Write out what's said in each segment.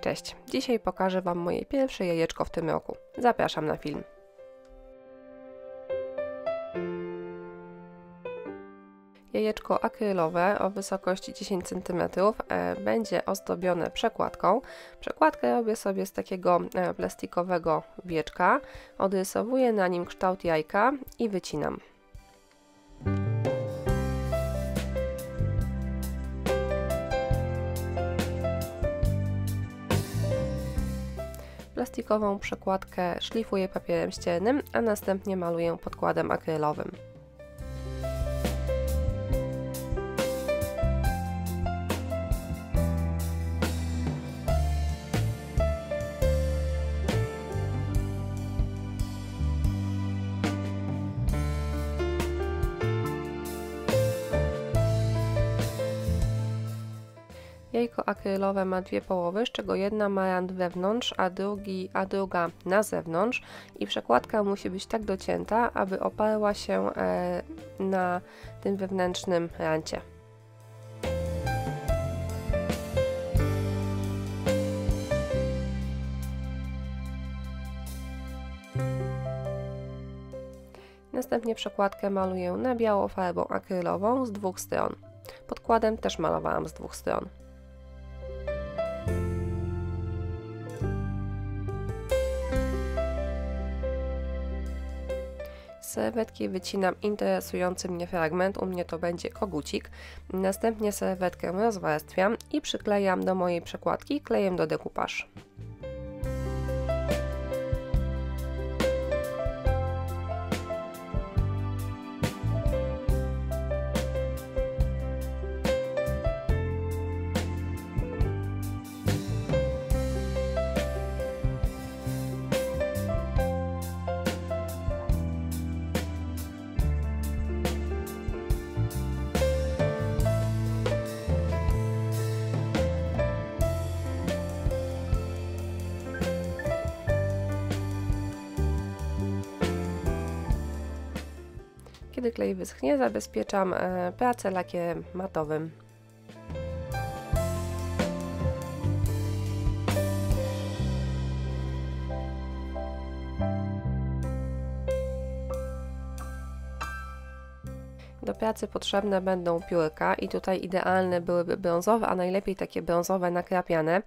Cześć, dzisiaj pokażę Wam moje pierwsze jajeczko w tym roku. Zapraszam na film. Jajeczko akrylowe o wysokości 10 cm będzie ozdobione przekładką. Przekładkę robię sobie z takiego plastikowego wieczka, odrysowuję na nim kształt jajka i wycinam. Plastikową przekładkę szlifuję papierem ściernym, a następnie maluję podkładem akrylowym. Jajko akrylowe ma dwie połowy, z czego jedna ma rand wewnątrz, a druga na zewnątrz i przekładka musi być tak docięta, aby oparła się na tym wewnętrznym rancie. Następnie przekładkę maluję na biało farbą akrylową z dwóch stron. Podkładem też malowałam z dwóch stron. Z serwetki wycinam interesujący mnie fragment, u mnie to będzie kogucik. Następnie serwetkę rozwarstwiam i przyklejam do mojej przekładki klejem do decoupage. Kiedy klej wyschnie, zabezpieczam pracę lakierem matowym. Do pracy potrzebne będą piórka i tutaj idealne byłyby brązowe, a najlepiej takie brązowe nakrapiane.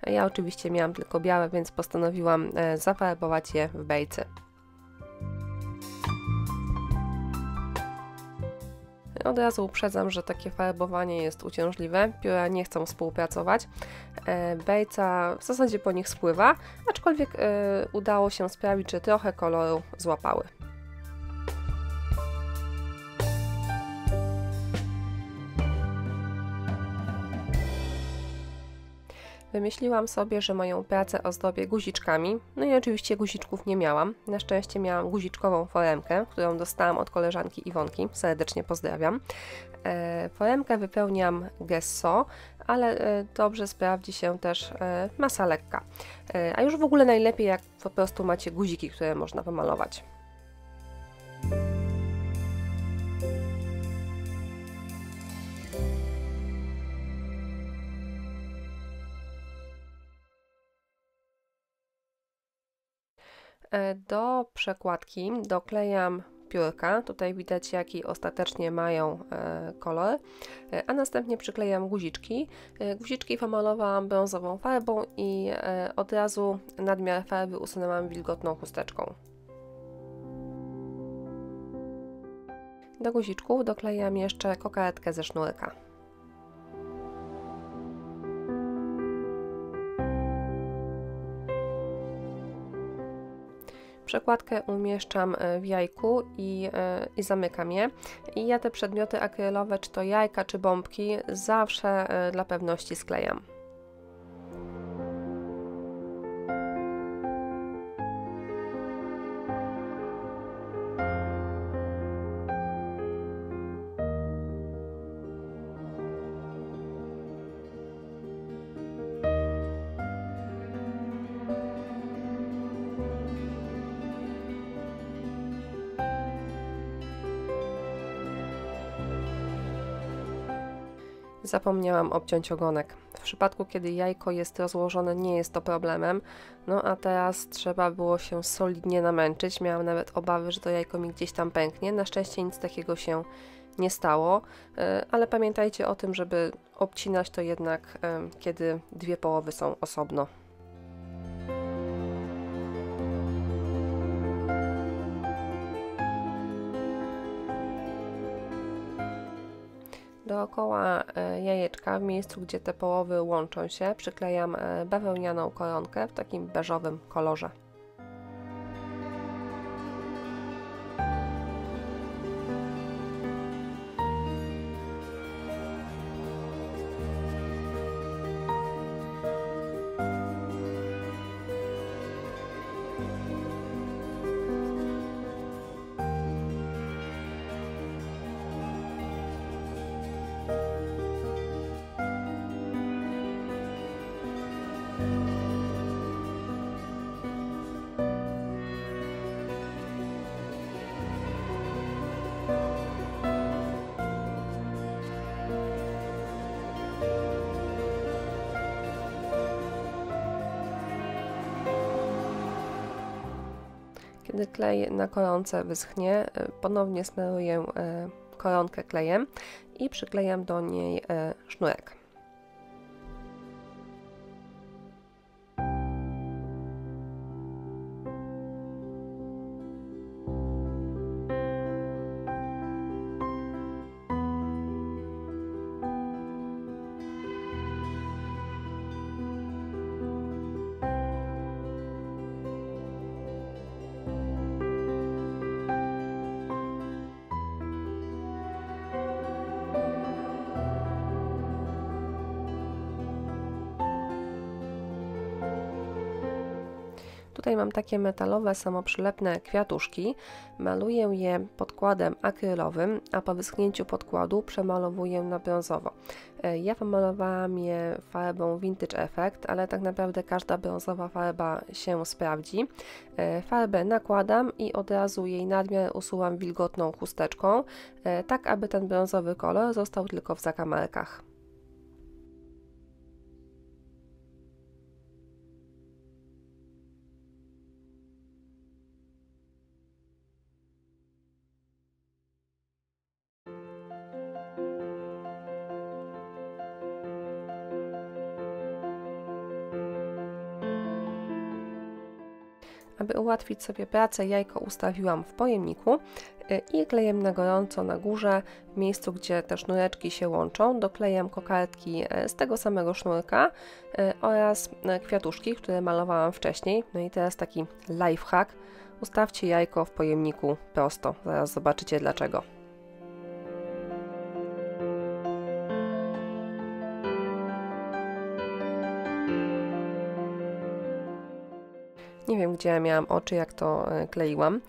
Ja oczywiście miałam tylko białe, więc postanowiłam zafarbować je w bejcy. Od razu uprzedzam, że takie farbowanie jest uciążliwe, pióra nie chcą współpracować, bejca w zasadzie po nich spływa, aczkolwiek udało się sprawić, że trochę koloru złapały. Wymyśliłam sobie, że moją pracę ozdobię guziczkami, no i oczywiście guziczków nie miałam. Na szczęście miałam guziczkową foremkę, którą dostałam od koleżanki Iwonki, serdecznie pozdrawiam. Foremkę wypełniam gesso, ale dobrze sprawdzi się też masa lekka. A już w ogóle najlepiej, jak po prostu macie guziki, które można pomalować. Do przekładki doklejam piórka, tutaj widać jaki ostatecznie mają kolor, a następnie przyklejam guziczki. Guziczki pomalowałam brązową farbą i od razu nadmiar farby usunęłam wilgotną chusteczką. Do guziczków doklejam jeszcze kokardkę ze sznurka. Przekładkę umieszczam w jajku i zamykam je. I ja te przedmioty akrylowe, czy to jajka, czy bombki, zawsze dla pewności sklejam. Zapomniałam obciąć ogonek. W przypadku, kiedy jajko jest rozłożone, nie jest to problemem, no a teraz trzeba było się solidnie namęczyć. Miałam nawet obawy, że to jajko mi gdzieś tam pęknie. Na szczęście nic takiego się nie stało, ale pamiętajcie o tym, żeby obcinać to jednak, kiedy dwie połowy są osobno. Dookoła jajeczka, w miejscu, gdzie te połowy łączą się, przyklejam bawełnianą koronkę w takim beżowym kolorze. Kiedy klej na koronce wyschnie, ponownie smaruję koronkę klejem i przyklejam do niej sznurek. Tutaj mam takie metalowe, samoprzylepne kwiatuszki. Maluję je podkładem akrylowym, a po wyschnięciu podkładu przemalowuję na brązowo. Ja pomalowałam je farbą Vintage Effect, ale tak naprawdę każda brązowa farba się sprawdzi. Farbę nakładam i od razu jej nadmiar usuwam wilgotną chusteczką, tak aby ten brązowy kolor został tylko w zakamarkach. Aby ułatwić sobie pracę, jajko ustawiłam w pojemniku i klejem na gorąco na górze, w miejscu, gdzie te sznureczki się łączą, doklejam kokardki z tego samego sznurka oraz kwiatuszki, które malowałam wcześniej. No i teraz taki lifehack. Ustawcie jajko w pojemniku prosto. Zaraz zobaczycie dlaczego. Nie wiem, gdzie ja miałam oczy, jak to kleiłam.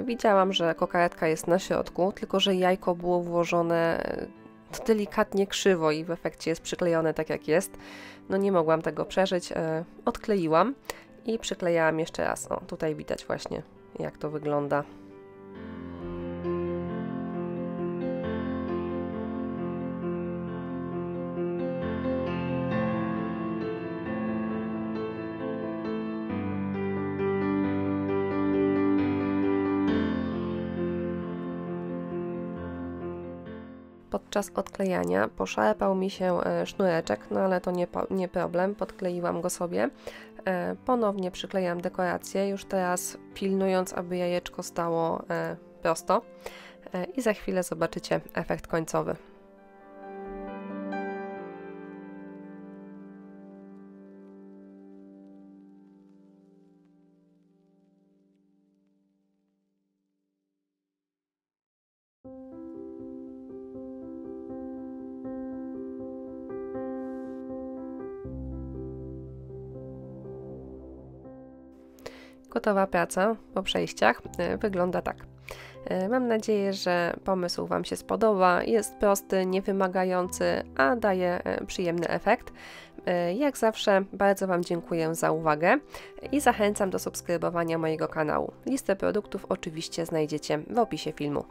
Widziałam, że kokardka jest na środku, tylko że jajko było włożone delikatnie krzywo i w efekcie jest przyklejone tak jak jest. No nie mogłam tego przeżyć. Odkleiłam i przyklejałam jeszcze raz. O, tutaj widać właśnie, jak to wygląda. Podczas odklejania poszarpał mi się sznureczek, no ale to nie problem, podkleiłam go sobie. Ponownie przyklejam dekorację, już teraz pilnując, aby jajeczko stało prosto i za chwilę zobaczycie efekt końcowy. Gotowa praca po przejściach wygląda tak. Mam nadzieję, że pomysł Wam się spodoba. Jest prosty, niewymagający, a daje przyjemny efekt. Jak zawsze bardzo Wam dziękuję za uwagę i zachęcam do subskrybowania mojego kanału. Listę produktów oczywiście znajdziecie w opisie filmu.